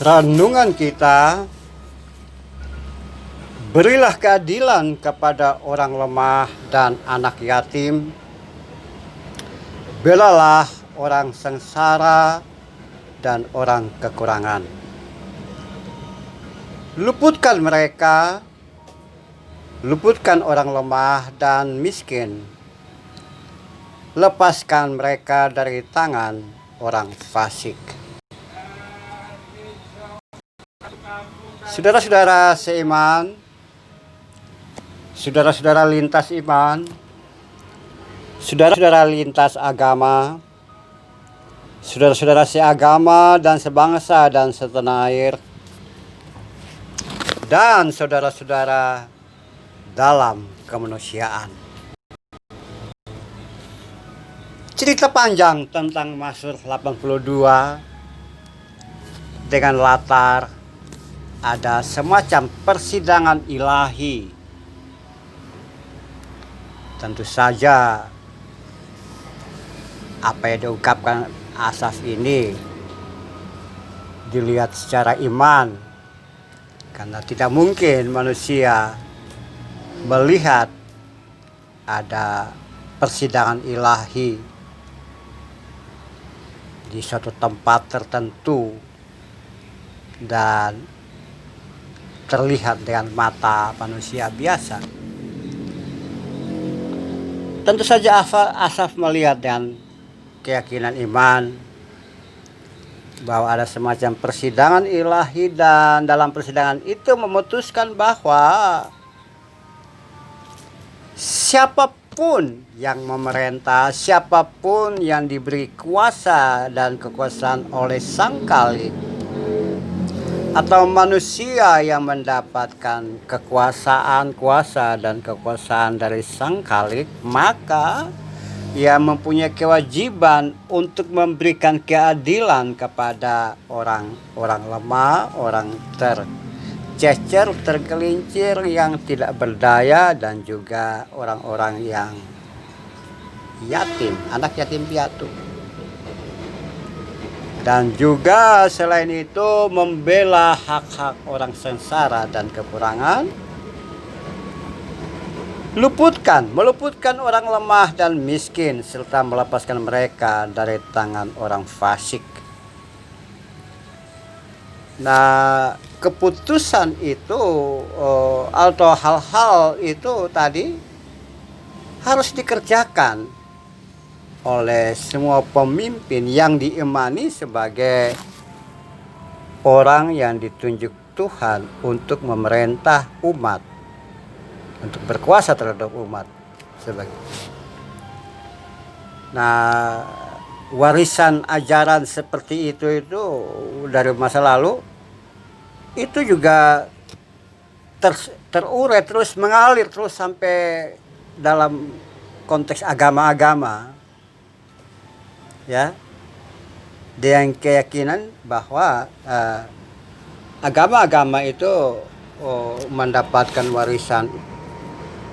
Renungan kita, berilah keadilan kepada orang lemah dan anak yatim, belalah orang sengsara dan orang kekurangan. Luputkan mereka, luputkan orang lemah dan miskin, lepaskan mereka dari tangan orang fasik. Saudara-saudara seiman, saudara-saudara lintas iman, saudara-saudara lintas agama, saudara-saudara seagama dan sebangsa dan setanah air, dan saudara-saudara dalam kemanusiaan. Cerita panjang tentang Mazmur 82 dengan latar ada semacam persidangan ilahi. Tentu saja apa yang diungkapkan Asaf ini dilihat secara iman, karena tidak mungkin manusia melihat ada persidangan ilahi di suatu tempat tertentu dan terlihat dengan mata manusia biasa. Tentu saja Asaf melihat dengan keyakinan iman bahwa ada semacam persidangan ilahi, dan dalam persidangan itu memutuskan bahwa siapapun yang memerintah, siapapun yang diberi kuasa dan kekuasaan oleh Sang Khalik, atau manusia yang mendapatkan kekuasaan, kuasa dan kekuasaan dari Sang Khalik, maka ia mempunyai kewajiban untuk memberikan keadilan kepada orang-orang lemah, orang tercecer, tergelincir, yang tidak berdaya, dan juga orang-orang yang yatim, anak yatim piatu. Dan juga selain itu membela hak-hak orang sengsara dan kekurangan, meluputkan orang lemah dan miskin, serta melepaskan mereka dari tangan orang fasik. Nah, keputusan itu atau hal-hal itu tadi harus dikerjakan oleh semua pemimpin yang diimani sebagai orang yang ditunjuk Tuhan untuk memerintah umat, untuk berkuasa terhadap umat sebagainya. Nah, warisan ajaran seperti itu dari masa lalu itu juga terurai terus, mengalir terus sampai dalam konteks agama-agama, ya, dengan keyakinan bahwa agama-agama itu mendapatkan warisan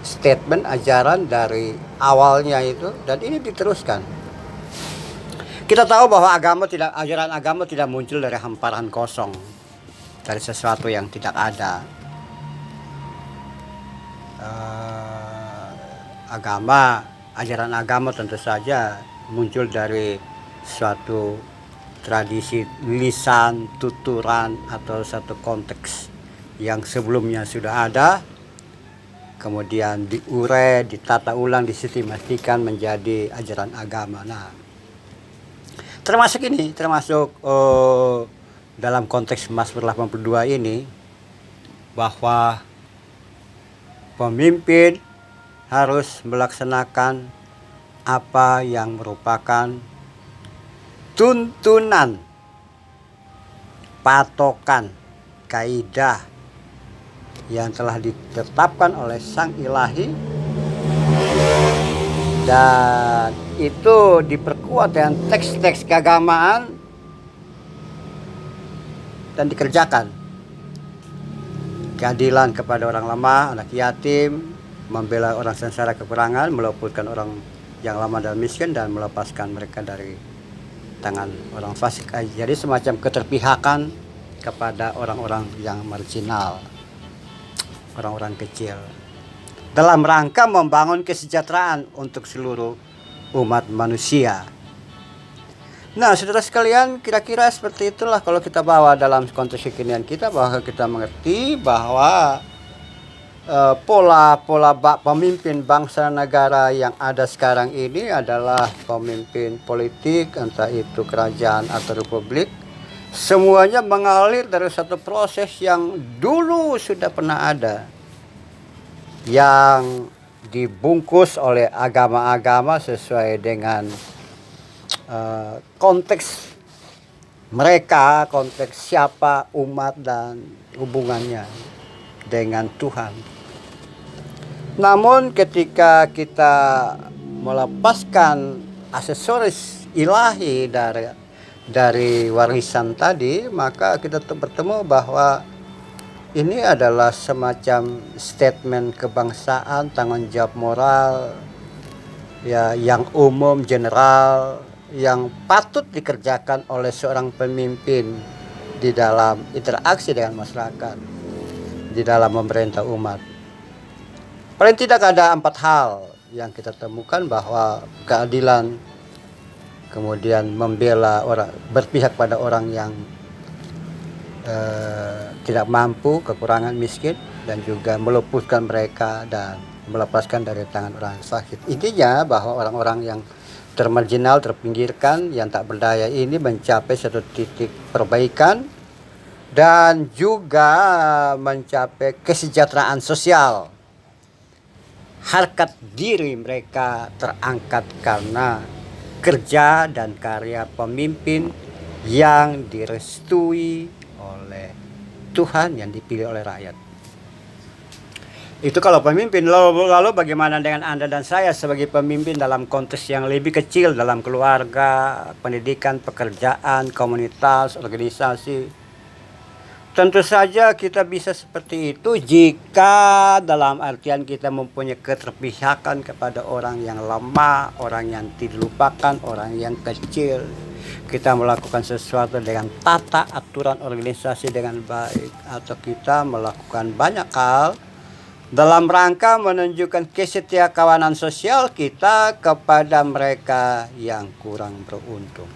statement ajaran dari awalnya itu, dan ini diteruskan. Kita tahu bahwa ajaran agama tidak muncul dari hamparan kosong, dari sesuatu yang tidak ada. Ajaran agama tentu saja muncul dari suatu tradisi lisan, tuturan, atau satu konteks yang sebelumnya sudah ada, kemudian diurai, ditata ulang, disistematikan menjadi ajaran agama. Nah, termasuk dalam konteks Mazmur 82 ini, bahwa pemimpin harus melaksanakan apa yang merupakan tuntunan, patokan, kaidah yang telah ditetapkan oleh Sang Ilahi, dan itu diperkuat dengan teks-teks keagamaan dan dikerjakan. Keadilan kepada orang lemah, anak yatim, membela orang sengsara kekurangan, meluputkan orang yang lemah dan miskin, dan melepaskan mereka dari tangan orang fasik. Jadi semacam keterpihakan kepada orang-orang yang marginal, orang-orang kecil, dalam rangka membangun kesejahteraan untuk seluruh umat manusia. Nah, saudara sekalian, kira-kira seperti itulah kalau kita bawa dalam konteks kekinian kita, bahwa kita mengerti bahwa pola pemimpin bangsa negara yang ada sekarang ini adalah pemimpin politik, entah itu kerajaan atau republik. Semuanya mengalir dari satu proses yang dulu sudah pernah ada, yang dibungkus oleh agama-agama sesuai dengan konteks mereka, konteks siapa umat dan hubungannya dengan Tuhan. Namun ketika kita melepaskan aksesoris ilahi dari warisan tadi, maka kita bertemu bahwa ini adalah semacam statement kebangsaan, tanggung jawab moral ya, yang umum, general, yang patut dikerjakan oleh seorang pemimpin di dalam interaksi dengan masyarakat, di dalam memerintah umat. Paling tidak ada 4 hal yang kita temukan, bahwa keadilan, kemudian membela orang, berpihak pada orang yang tidak mampu, kekurangan, miskin, dan juga meluputkan mereka dan melepaskan dari tangan orang sakit. Intinya bahwa orang-orang yang termarginal, terpinggirkan, yang tak berdaya ini mencapai satu titik perbaikan dan juga mencapai kesejahteraan sosial. Harkat diri mereka terangkat karena kerja dan karya pemimpin yang direstui oleh Tuhan, yang dipilih oleh rakyat. Itu kalau pemimpin. Lalu bagaimana dengan Anda dan saya sebagai pemimpin dalam konteks yang lebih kecil, dalam keluarga, pendidikan, pekerjaan, komunitas, organisasi? Tentu saja kita bisa seperti itu jika dalam artian kita mempunyai keterpihakan kepada orang yang lemah, orang yang dilupakan, orang yang kecil. Kita melakukan sesuatu dengan tata aturan organisasi dengan baik, atau kita melakukan banyak hal dalam rangka menunjukkan kesetiakawanan sosial kita kepada mereka yang kurang beruntung.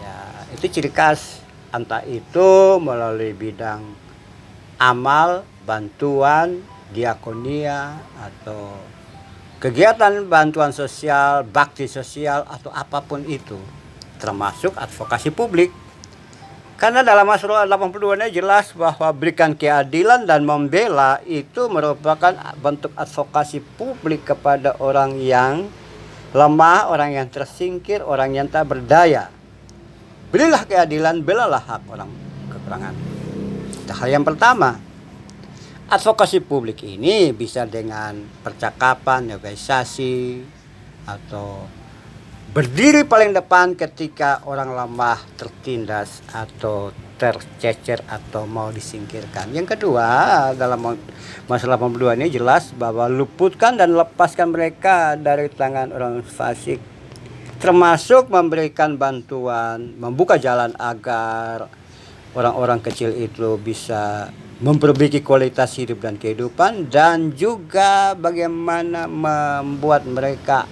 Ya, itu ciri khas, entah itu melalui bidang amal, bantuan, diakonia, atau kegiatan bantuan sosial, bakti sosial, atau apapun itu, termasuk advokasi publik. Karena dalam Mazmur 82 ini jelas bahwa berikan keadilan dan membela itu merupakan bentuk advokasi publik kepada orang yang lemah, orang yang tersingkir, orang yang tak berdaya. Berilah keadilan, belalah hak orang kekurangan. Itu hal yang pertama. Advokasi publik ini bisa dengan percakapan, negosiasi, atau berdiri paling depan ketika orang lemah, tertindas, atau tercecer, atau mau disingkirkan. Yang kedua, dalam masalah 82 ini jelas bahwa luputkan dan lepaskan mereka dari tangan orang fasik, termasuk memberikan bantuan, membuka jalan agar orang-orang kecil itu bisa memperbaiki kualitas hidup dan kehidupan, dan juga bagaimana membuat mereka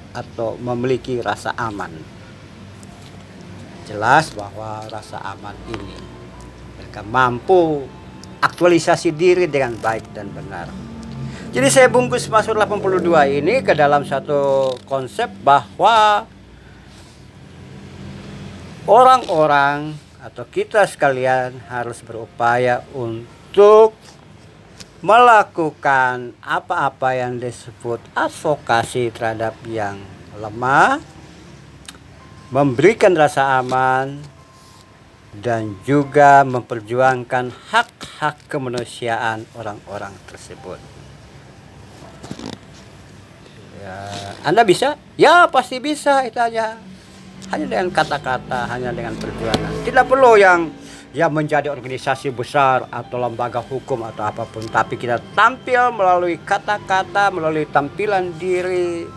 atau memiliki rasa aman. Jelas bahwa rasa aman ini mereka mampu aktualisasi diri dengan baik dan benar. Jadi saya bungkus Mazmur 82 ini ke dalam satu konsep bahwa orang-orang atau kita sekalian harus berupaya untuk melakukan apa-apa yang disebut advokasi terhadap yang lemah, memberikan rasa aman, dan juga memperjuangkan hak-hak kemanusiaan orang-orang tersebut. Ya, Anda bisa? Ya, pasti bisa. Itu aja. Hanya dengan kata-kata, hanya dengan perjuangan. Tidak perlu yang menjadi organisasi besar atau lembaga hukum atau apapun, tapi kita tampil melalui kata-kata, melalui tampilan diri,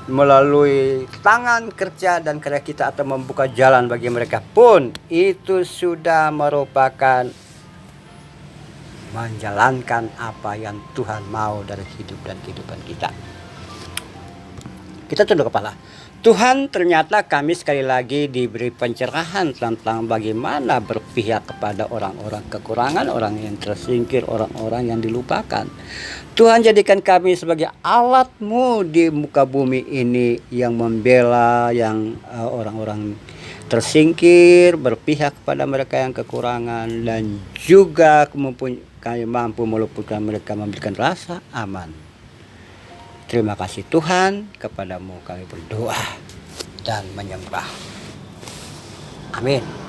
melalui tangan kerja dan karya kita atau membuka jalan bagi mereka pun itu sudah merupakan menjalankan apa yang Tuhan mau dari hidup dan kehidupan kita. Kita tunduk kepala. Tuhan, ternyata kami sekali lagi diberi pencerahan tentang bagaimana berpihak kepada orang-orang kekurangan, orang yang tersingkir, orang-orang yang dilupakan. Tuhan, jadikan kami sebagai alat-Mu di muka bumi ini yang membela yang orang-orang tersingkir, berpihak kepada mereka yang kekurangan, dan juga kami mampu meluputkan mereka, memberikan rasa aman. Terima kasih Tuhan, kepadamu kami berdoa dan menyembah. Amin.